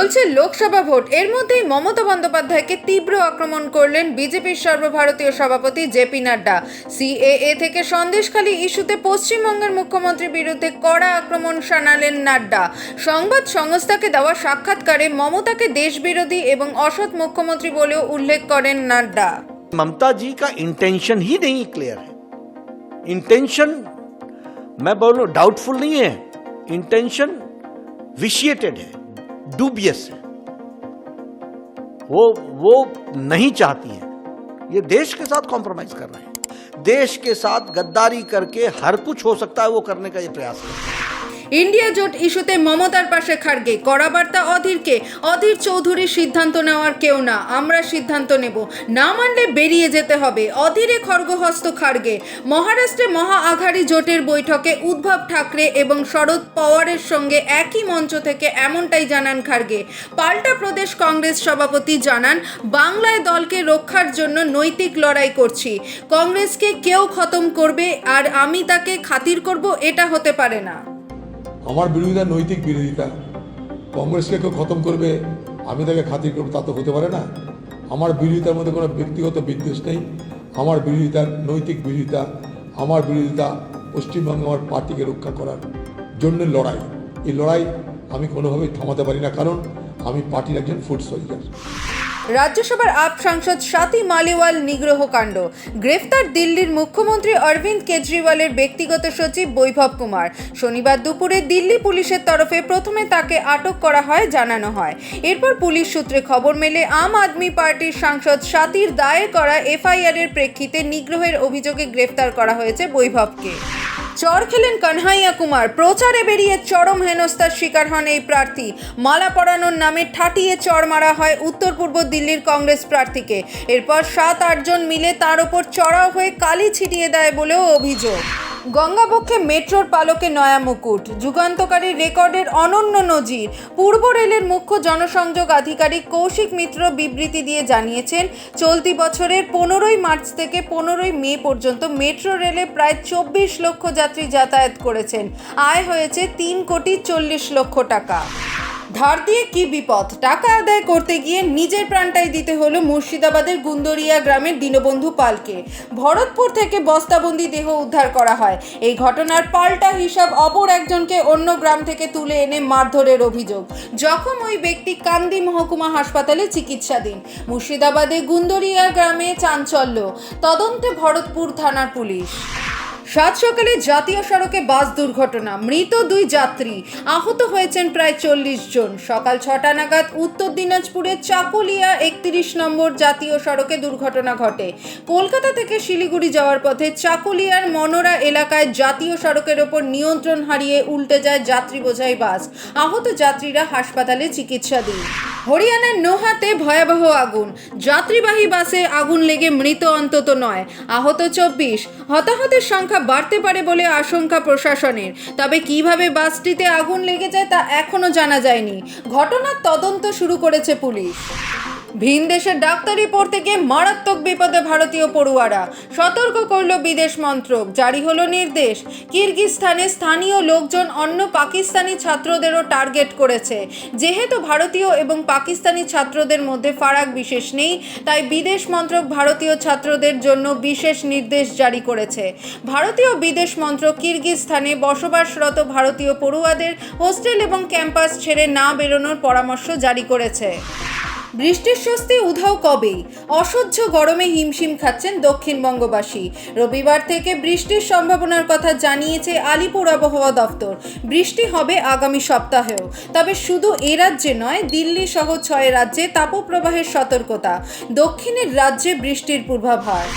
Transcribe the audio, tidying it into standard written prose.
চলছে লোকসভা ভোট, এর মধ্যেই মমতা বন্দ্যোপাধ্যায়কে তীব্র আক্রমণ করলেন বিজেপির সর্বভারতীয় সভাপতি জেপি নাড্ডা। সিএএ থেকে সন্দেশখালী ইস্যুতে পশ্চিমবঙ্গের মুখ্যমন্ত্রীর বিরুদ্ধে কড়া আক্রমণ শানালেন নাড্ডা। সংবাদ সংস্থাকে দেওয়া সাক্ষাৎকারে মমতাকে দেশবিরোধী এবং অসৎ মুখ্যমন্ত্রী বলেও উল্লেখ করেন নাড্ডা। ममता जी का इंटेंशन ही नहीं क्लियर है। इंटेंशन मैं बोलूं डाउटफुल नहीं है, इंटेंशन विशिएटेड है, डूबियस है। वो नहीं चाहती है, ये देश के साथ कॉम्प्रोमाइज कर रहे हैं। देश के साथ गद्दारी करके हर कुछ हो सकता है वो करने का ये प्रयास कर रहे हैं। ইন্ডিয়া জোট ইস্যুতে মমতার পাশে খার্গে, কড়া বার্তা অধীরকে। অধীর চৌধুরীর সিদ্ধান্ত নেওয়ার কেউ না, আমরা সিদ্ধান্ত নেব, না মানলে বেরিয়ে যেতে হবে। অধীরে খড়গহস্ত খার্গে। মহারাষ্ট্রে মহা আঘাড়ি জোটের বৈঠকে উদ্ধব ঠাকরে এবং শরদ পাওয়ারের সঙ্গে একই মঞ্চ থেকে এমনটাই জানান খার্গে। পাল্টা প্রদেশ কংগ্রেস সভাপতি জানান, বাংলায় দলকে রক্ষার জন্য নৈতিক লড়াই করছি। কংগ্রেসকে কেউ খতম করবে আর আমি তাকে খাতির করব, এটা হতে পারে না। আমার বিরোধিতা নৈতিক বিরোধিতা, কংগ্রেসকে কেউ খতম করবে আমি তাকে খাতির করবো, তা তো হতে পারে না। আমার বিরোধিতার মধ্যে কোনো ব্যক্তিগত বিদ্বেষ নেই, আমার বিরোধিতা নৈতিক বিরোধিতা, আমার বিরোধিতা পশ্চিমবঙ্গে আমার পার্টিকে রক্ষা করার জন্য লড়াই। এই লড়াই আমি কোনোভাবেই থামাতে পারি না, কারণ আমি পার্টির একজন ফুড সোলজার। রাজ্যসভার আপ সাংসদ স্বাতী মালিওয়াল নিগ্রহ কাণ্ড। গ্রেফতার দিল্লির মুখ্যমন্ত্রী অরবিন্দ কেজরিওয়ালের ব্যক্তিগত সচিব বৈভব কুমার। শনিবার দুপুরে দিল্লি পুলিশের তরফে প্রথমে তাকে আটক করা হয় জানানো হয়। এরপর পুলিশ সূত্রে খবর মেলে আম আদমি পার্টির সাংসদ স্বাতীর দায়ের করা এফআইআর এর প্রেক্ষিতে নিগ্রহের অভিযোগে গ্রেফতার করা হয়েছে বৈভবকে। চর খেলেন কানহাইয়া কুমার। প্রচারে বেরিয়ে চরম হেনস্থার শিকার হন এই প্রার্থী। মালা পরানোর নামে ঠাটিয়ে চড় মারা হয় উত্তর পূর্ব দিল্লির কংগ্রেস প্রার্থীকে। এরপর 7-8 জন মিলে তার ওপর চড়াও হয়ে কালি ছিটিয়ে দেয় বলেও অভিযোগ। গঙ্গাবক্ষে মেট্রোর পালকে নয়া মুকুট। যুগান্তকারী রেকর্ডের অনন্য নজির। পূর্ব রেলের মুখ্য জনসংযোগ আধিকারিক কৌশিক মিত্র বিবৃতি দিয়ে জানিয়েছেন, চলতি বছরের 15ই মার্চ থেকে 15ই মে পর্যন্ত মেট্রো রেলে প্রায় 24 লক্ষ যাত্রী যাতায়াত করেছেন। আয় হয়েছে 3,40 লক্ষ টাকা। ধার দিয়ে কি বিপদ, টাকা আদায় করতে গিয়ে নিজের প্রাণটাই দিতে হলো মুর্শিদাবাদের গুন্দরিয়া গ্রামের দীনবন্ধু পালকে। ভরতপুর থেকে বস্তাবন্দি দেহ উদ্ধার করা হয়। এই ঘটনার পাল্টা হিসাব অপর একজনকে অন্য গ্রাম থেকে তুলে এনে মারধরের অভিযোগ। জখম ওই ব্যক্তি কান্দি মহকুমা হাসপাতালে চিকিৎসাধীন। মুর্শিদাবাদে গুন্দরিয়া গ্রামে চাঞ্চল্য, তদন্তে ভরতপুর থানার পুলিশ। সাত সকালে জাতীয় সড়কে বাস দুর্ঘটনা, মৃত 2 যাত্রী, আহত হয়েছেন প্রায় 40 জন। সকাল 6টা নাগাদ উত্তর দিনাজপুরের চাকুলিয়া 31 নম্বর জাতীয় সড়কে দুর্ঘটনা ঘটে। কলকাতা থেকে শিলিগুড়ি যাওয়ার পথে চাকুলিয়ার মনোরা এলাকায় জাতীয় সড়কের ওপর নিয়ন্ত্রণ হারিয়ে উল্টে যায় যাত্রী বোঝাই বাস। আহত যাত্রীরা হাসপাতালে চিকিৎসাধীন। হরিয়ানার নোহাতে ভয়াবহ আগুন। যাত্রীবাহী বাসে আগুন লেগে মৃত অন্তত 9, আহত 24। হতাহতের সংখ্যা বাড়তে পারে বলে আশঙ্কা প্রশাসনের। তবে কিভাবে বাসটিতে আগুন লেগে যায় তা এখনো জানা যায়নি। ঘটনার তদন্ত শুরু করেছে পুলিশ। ভিন দেশের ডাক্তারি পড়তে গিয়ে মারাত্মক বিপদে ভারতীয় পড়ুয়ারা। সতর্ক করল বিদেশ মন্ত্রক, জারি হলো নির্দেশ। কিরগিজস্তানে স্থানীয় লোকজন অন্য পাকিস্তানি ছাত্রদেরও টার্গেট করেছে। যেহেতু ভারতীয় এবং পাকিস্তানি ছাত্রদের মধ্যে ফারাক বিশেষ নেই, তাই বিদেশ মন্ত্রক ভারতীয় ছাত্রদের জন্য বিশেষ নির্দেশ জারি করেছে। ভারতীয় বিদেশ মন্ত্রক কিরগিজস্তানে বসবাসরত ভারতীয় পড়ুয়াদের হোস্টেল এবং ক্যাম্পাস ছেড়ে না বেরোনোর পরামর্শ জারি করেছে। বৃষ্টির স্বস্তি উধাও কবেই। অসহ্য গরমে হিমশিম খাচ্ছেন দক্ষিণবঙ্গবাসী। রবিবার থেকে বৃষ্টির সম্ভাবনার কথা জানিয়েছে আলিপুর আবহাওয়া দফতর। বৃষ্টি হবে আগামী সপ্তাহেও। তবে শুধু এ রাজ্যে নয়, দিল্লি সহ 6 রাজ্যে তাপপ্রবাহের সতর্কতা। দক্ষিণের রাজ্যে বৃষ্টির পূর্বাভাস।